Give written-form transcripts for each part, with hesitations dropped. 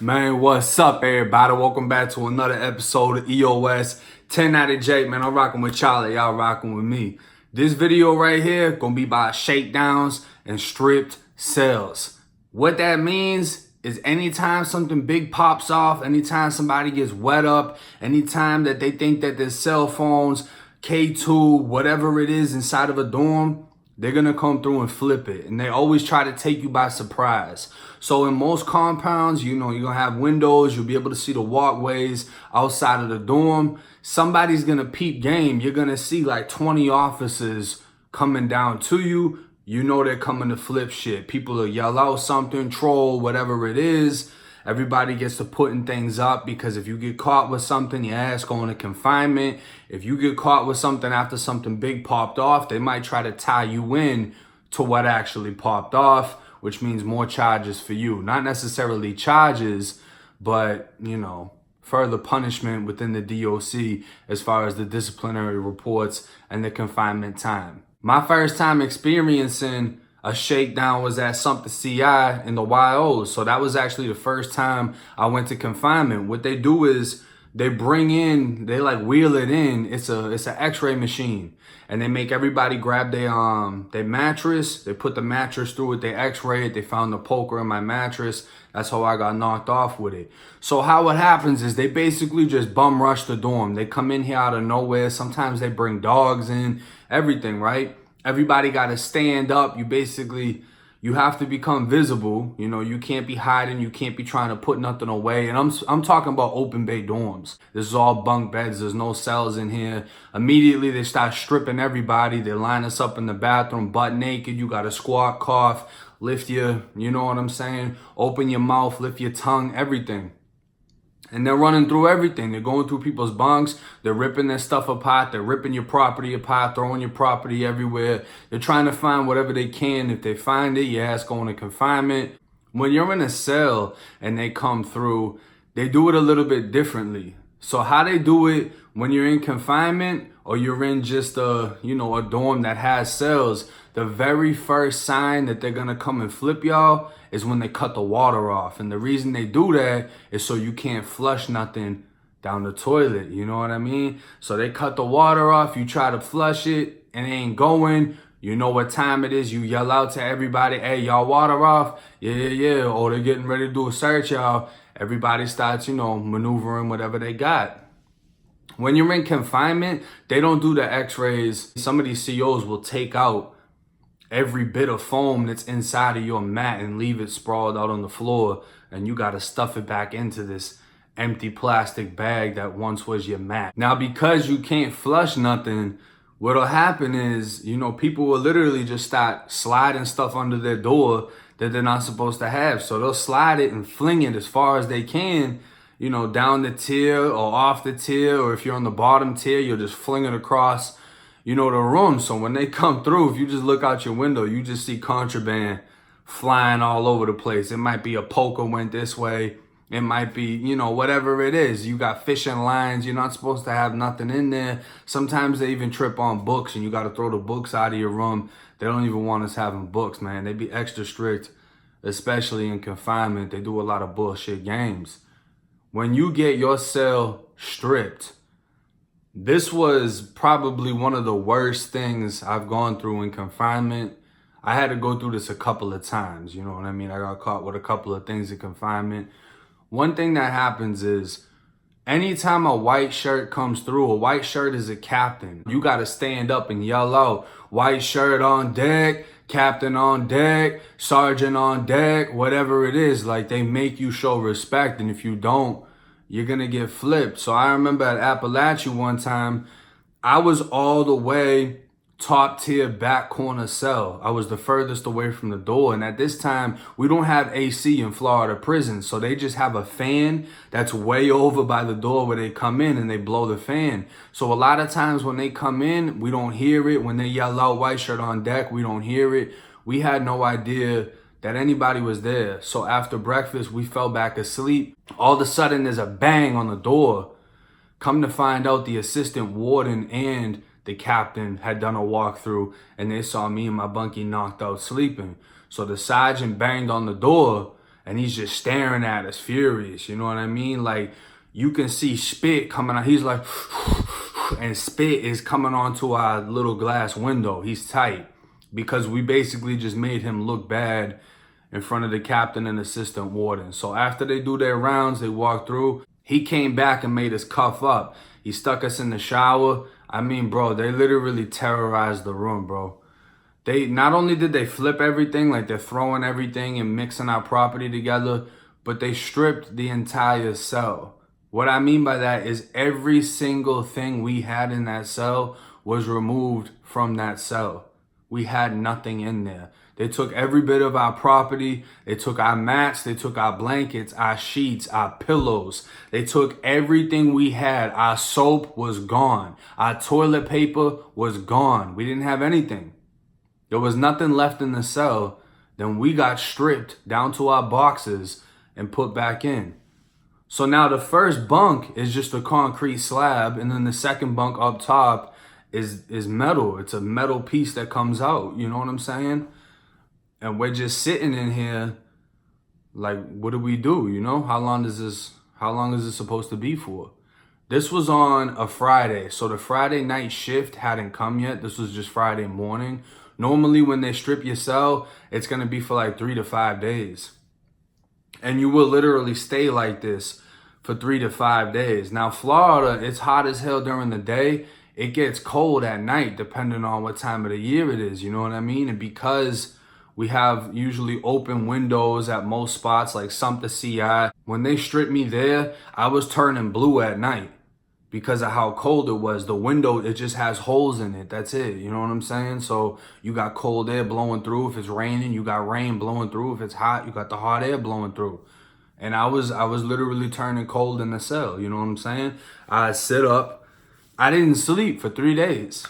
Man, what's up, everybody? Welcome back to another episode of EOS 10 out of J. Man, I'm rocking with Charlie. Y'all rocking with me. This video right here gonna be about shakedowns and stripped sales. What that means is anytime something big pops off, anytime somebody gets wet up, anytime that they think that their cell phones, K2, whatever it is inside of a dorm, they're gonna come through and flip it. And they always try to take you by surprise. So in most compounds, you're gonna have windows, you'll be able to see the walkways outside of the dorm. Somebody's gonna peep game. You're gonna see like 20 officers coming down to you. You know they're coming to flip shit. People will yell out something, troll, whatever it is. Everybody gets to putting things up because if you get caught with something, your ass going to confinement. If you get caught with something after something big popped off, they might try to tie you in to what actually popped off, which means more charges for you. Not necessarily charges, but, further punishment within the DOC as far as the disciplinary reports and the confinement time. My first time experiencing a shakedown was at something CI in the YOs. So that was actually the first time I went to confinement. What they do is they like wheel it in. It's an X-ray machine, and they make everybody grab their mattress. They put the mattress through it. They X-ray it. They found the poker in my mattress. That's how I got knocked off with it. So how it happens is they basically just bum rush the dorm. They come in here out of nowhere. Sometimes they bring dogs in, everything, right? Everybody got to stand up. You have to become visible. You can't be hiding. You can't be trying to put nothing away. And I'm talking about open bay dorms. This is all bunk beds. There's no cells in here. Immediately they start stripping everybody. They line us up in the bathroom butt naked. You got to squat, cough, lift your, you know what I'm saying? Open your mouth, lift your tongue, everything. And they're running through everything. They're going through people's bunks. They're ripping their stuff apart. They're ripping your property apart, throwing your property everywhere. They're trying to find whatever they can. If they find it, your ass going to confinement. When you're in a cell and they come through, they do it a little bit differently. So how they do it when you're in confinement or you're in just a dorm that has cells, the very first sign that they're going to come and flip y'all is when they cut the water off. And the reason they do that is so you can't flush nothing down the toilet. You know what I mean? So they cut the water off. You try to flush it and it ain't going. You know what time it is. You yell out to everybody, hey, y'all water off? Yeah. Or they're getting ready to do a search, y'all. Everybody starts, maneuvering whatever they got. When you're in confinement, they don't do the x-rays. Some of these COs will take out every bit of foam that's inside of your mat and leave it sprawled out on the floor. And you got to stuff it back into this empty plastic bag that once was your mat. Now, because you can't flush nothing, what'll happen is, people will literally just start sliding stuff under their door that they're not supposed to have. So they'll slide it and fling it as far as they can, down the tier or off the tier. Or if you're on the bottom tier, you'll just fling it across, the room. So when they come through, if you just look out your window, you just see contraband flying all over the place. It might be a poker went this way. It might be, whatever it is. You got fishing lines. You're not supposed to have nothing in there. Sometimes they even trip on books and you got to throw the books out of your room. They don't even want us having books, man. They be extra strict, especially in confinement. They do a lot of bullshit games. When you get your cell stripped, this was probably one of the worst things I've gone through in confinement. I had to go through this a couple of times, you know what I mean? I got caught with a couple of things in confinement. One thing that happens is anytime a white shirt comes through, a white shirt is a captain. You got to stand up and yell out, white shirt on deck, captain on deck, sergeant on deck, whatever it is. Like, they make you show respect. And if you don't, you're going to get flipped. So I remember at Appalachia one time, I was all the way top tier back corner cell. I was the furthest away from the door. And at this time, we don't have AC in Florida prisons. So they just have a fan that's way over by the door where they come in and they blow the fan. So a lot of times when they come in, we don't hear it. When they yell out white shirt on deck, we don't hear it. We had no idea that anybody was there. So after breakfast, we fell back asleep. All of a sudden, there's a bang on the door. Come to find out, the assistant warden and the captain had done a walkthrough and they saw me and my bunkie knocked out sleeping. So the sergeant banged on the door and he's just staring at us furious. You know what I mean? Like, you can see spit coming out. He's like, and spit is coming onto our little glass window. He's tight because we basically just made him look bad in front of the captain and assistant warden. So after they do their rounds, they walk through. He came back and made us cuff up. He stuck us in the shower. I mean, bro, they literally terrorized the room, bro. They not only did they flip everything, like they're throwing everything and mixing our property together, but they stripped the entire cell. What I mean by that is every single thing we had in that cell was removed from that cell. We had nothing in there. They took every bit of our property. They took our mats. They took our blankets, our sheets, our pillows. They took everything we had. Our soap was gone. Our toilet paper was gone. We didn't have anything. There was nothing left in the cell. Then we got stripped down to our boxes and put back in. So now the first bunk is just a concrete slab, and then the second bunk up top is metal. It's a metal piece that comes out. You know what I'm saying? And we're just sitting in here like, what do we do? You know, how long is this supposed to be for? This was on a Friday. So the Friday night shift hadn't come yet. This was just Friday morning. Normally when they strip your cell, it's going to be for like 3 to 5 days. And you will literally stay like this for 3 to 5 days. Now, Florida, it's hot as hell during the day. It gets cold at night, depending on what time of the year it is. You know what I mean? And because we have usually open windows at most spots, like Sumter CI, when they stripped me there, I was turning blue at night because of how cold it was. The window, it just has holes in it. That's it. You know what I'm saying? So you got cold air blowing through. If it's raining, you got rain blowing through. If it's hot, you got the hot air blowing through. And I was literally turning cold in the cell. You know what I'm saying? I sit up. I didn't sleep for 3 days.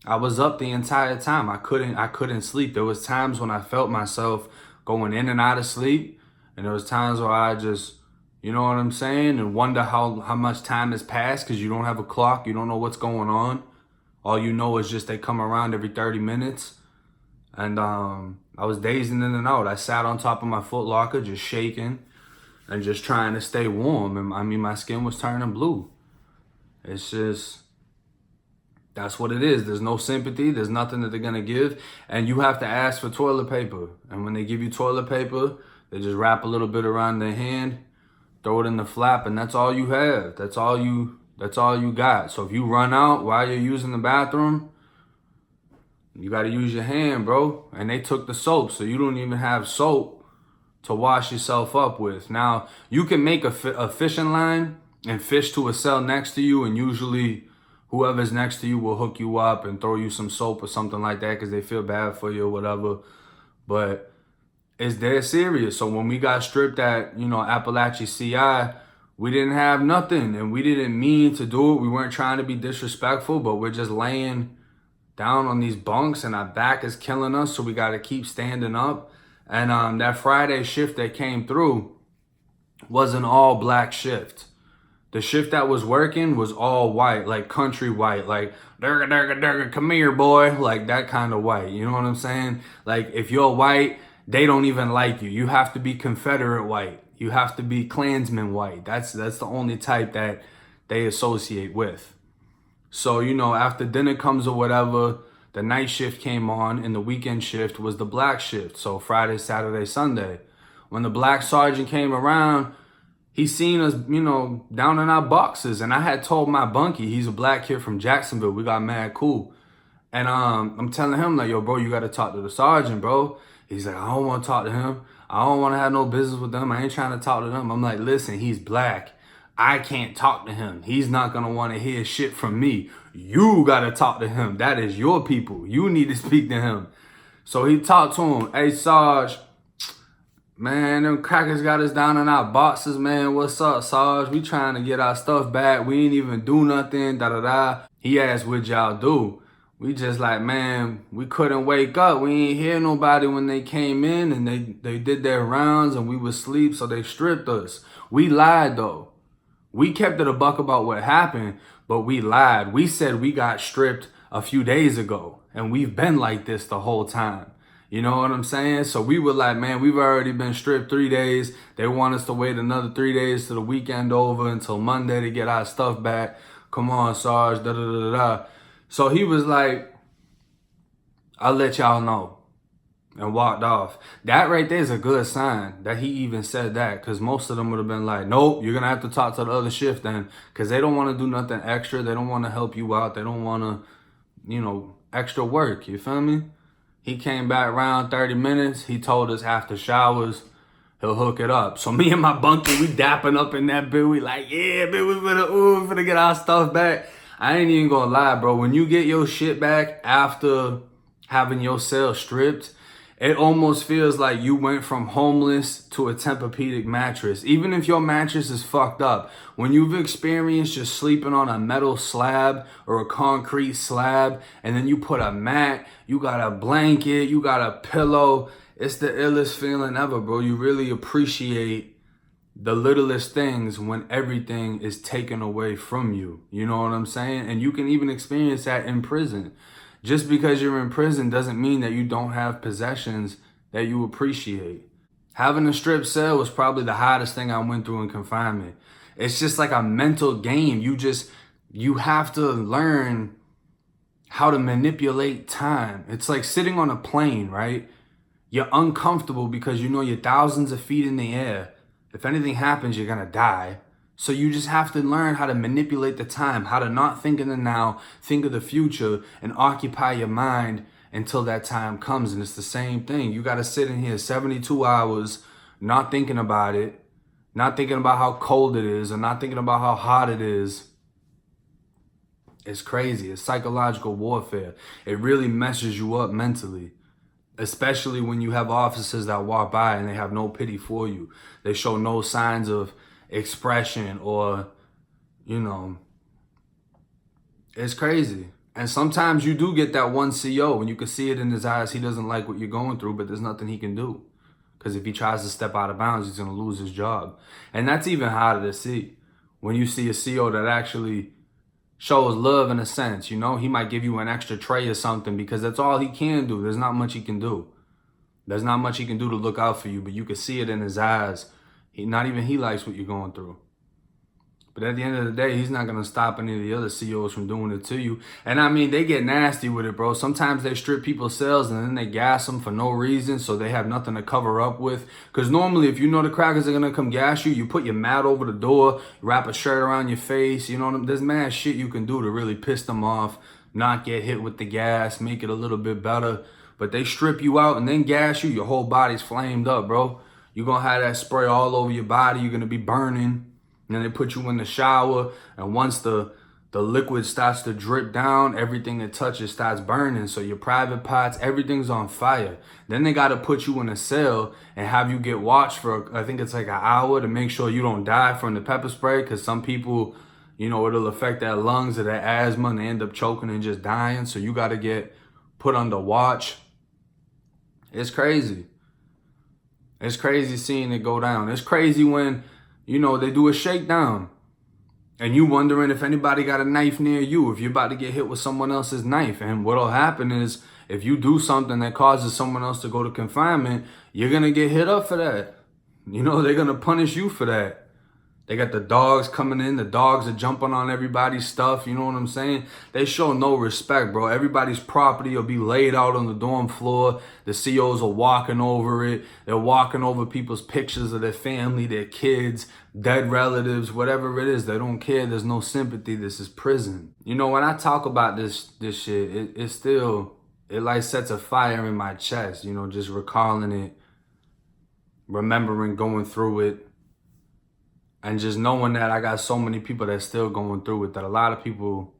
I was up the entire time. I couldn't sleep. There was times when I felt myself going in and out of sleep. And there was times where I just, you know what I'm saying? And wonder how much time has passed because you don't have a clock. You don't know what's going on. All you know is just they come around every 30 minutes. And I was dazing in and out. I sat on top of my Foot Locker just shaking and just trying to stay warm. And I mean, my skin was turning blue. It's just, that's what it is. There's no sympathy. There's nothing that they're going to give. And you have to ask for toilet paper. And when they give you toilet paper, they just wrap a little bit around their hand, throw it in the flap, and that's all you have. That's all you got. So if you run out while you're using the bathroom, you got to use your hand, bro. And they took the soap, so you don't even have soap to wash yourself up with. Now, you can make a fishing line and fish to a cell next to you, and usually whoever's next to you will hook you up and throw you some soap or something like that because they feel bad for you or whatever. But it's dead serious. So when we got stripped at, Appalachia CI, we didn't have nothing, and we didn't mean to do it. We weren't trying to be disrespectful, but we're just laying down on these bunks and our back is killing us, so we got to keep standing up. And that Friday shift that came through was an all black shift. The shift that was working was all white, like country white, like durga, durga, durga, come here, boy, like that kind of white. You know what I'm saying? Like if you're white, they don't even like you. You have to be Confederate white. You have to be Klansman white. That's the only type that they associate with. So, after dinner comes or whatever, the night shift came on and the weekend shift was the black shift. So Friday, Saturday, Sunday. When the black sergeant came around, he seen us, down in our boxes. And I had told my bunkie, he's a black kid from Jacksonville. We got mad cool. And I'm telling him, like, yo, bro, you got to talk to the sergeant, bro. He's like, I don't want to talk to him. I don't want to have no business with them. I ain't trying to talk to them. I'm like, listen, he's black. I can't talk to him. He's not going to want to hear shit from me. You got to talk to him. That is your people. You need to speak to him. So he talked to him. Hey, Sarge, man, them crackers got us down in our boxes, man. What's up, Sarge? We trying to get our stuff back. We ain't even do nothing, da-da-da. He asked, what y'all do? We just like, man, we couldn't wake up. We ain't hear nobody when they came in and they did their rounds and we was asleep, so they stripped us. We lied, though. We kept it a buck about what happened, but we lied. We said we got stripped a few days ago, and we've been like this the whole time. You know what I'm saying? So we were like, man, we've already been stripped 3 days. They want us to wait another 3 days to the weekend over until Monday to get our stuff back. Come on, Sarge, da da da da. So he was like, I'll let y'all know, and walked off. That right there is a good sign that he even said that, because most of them would have been like, nope, you're going to have to talk to the other shift then, because they don't want to do nothing extra. They don't want to help you out. They don't want to, extra work. You feel me? He came back around 30 minutes. He told us after showers, he'll hook it up. So me and my bunkie, we dapping up in that bit. We like, yeah, bitch, we finna get our stuff back. I ain't even gonna lie, bro. When you get your shit back after having your cell stripped, it almost feels like you went from homeless to a Tempur-Pedic mattress. Even if your mattress is fucked up, when you've experienced just sleeping on a metal slab or a concrete slab, and then you put a mat, you got a blanket, you got a pillow, it's the illest feeling ever, bro. You really appreciate the littlest things when everything is taken away from you. You know what I'm saying? And you can even experience that in prison. Just because you're in prison doesn't mean that you don't have possessions that you appreciate. Having a strip cell was probably the hardest thing I went through in confinement. It's just like a mental game. You have to learn how to manipulate time. It's like sitting on a plane, right? You're uncomfortable because you know you're thousands of feet in the air. If anything happens, you're gonna die. So you just have to learn how to manipulate the time, how to not think in the now, think of the future, and occupy your mind until that time comes. And it's the same thing. You gotta sit in here 72 hours, not thinking about it, not thinking about how cold it is, or not thinking about how hot it is. It's crazy. It's psychological warfare. It really messes you up mentally. Especially when you have officers that walk by and they have no pity for you. They show no signs of expression or, it's crazy. And sometimes you do get that one CO and you can see it in his eyes. He doesn't like what you're going through, but there's nothing he can do. Because if he tries to step out of bounds, he's going to lose his job. And that's even harder to see. When you see a CO that actually shows love in a sense, he might give you an extra tray or something because that's all he can do. There's not much he can do. There's not much he can do to look out for you, but you can see it in his eyes. Not even he likes what you're going through. But at the end of the day, he's not going to stop any of the other COs from doing it to you. And I mean, they get nasty with it, bro. Sometimes they strip people's cells and then they gas them for no reason, so they have nothing to cover up with. Because normally, if you know the crackers are going to come gas you, you put your mat over the door, wrap a shirt around your face. There's mad shit you can do to really piss them off, not get hit with the gas, make it a little bit better. But they strip you out and then gas you, your whole body's flamed up, bro. You're going to have that spray all over your body. You're going to be burning. And then they put you in the shower. And once the liquid starts to drip down, everything it touches starts burning. So your private parts, everything's on fire. Then they got to put you in a cell and have you get watched for, I think it's like an hour to make sure you don't die from the pepper spray. Because some people, it'll affect their lungs or their asthma and they end up choking and just dying. So you got to get put under watch. It's crazy. It's crazy seeing it go down. It's crazy when, they do a shakedown and you wondering if anybody got a knife near you, if you're about to get hit with someone else's knife. And what'll happen is if you do something that causes someone else to go to confinement, you're going to get hit up for that. They're going to punish you for that. They got the dogs coming in. The dogs are jumping on everybody's stuff. You know what I'm saying? They show no respect, bro. Everybody's property will be laid out on the dorm floor. The COs are walking over it. They're walking over people's pictures of their family, their kids, dead relatives, whatever it is. They don't care. There's no sympathy. This is prison. When I talk about this shit, it still like sets a fire in my chest, just recalling it, remembering going through it. And just knowing that I got so many people that's still going through it, that a lot of people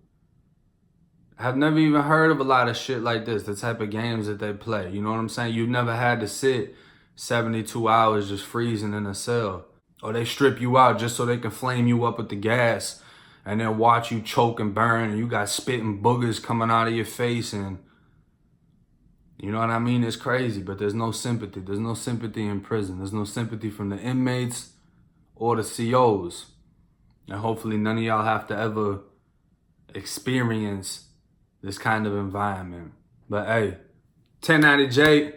have never even heard of a lot of shit like this, the type of games that they play. You know what I'm saying? You've never had to sit 72 hours just freezing in a cell. Or they strip you out just so they can flame you up with the gas and then watch you choke and burn and you got spitting boogers coming out of your face and you know what I mean? It's crazy, but there's no sympathy. There's no sympathy in prison. There's no sympathy from the inmates or the COs. And hopefully none of y'all have to ever experience this kind of environment. But hey, 10 out of J,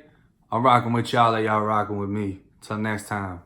I'm rocking with y'all, y'all rocking with me. Till next time.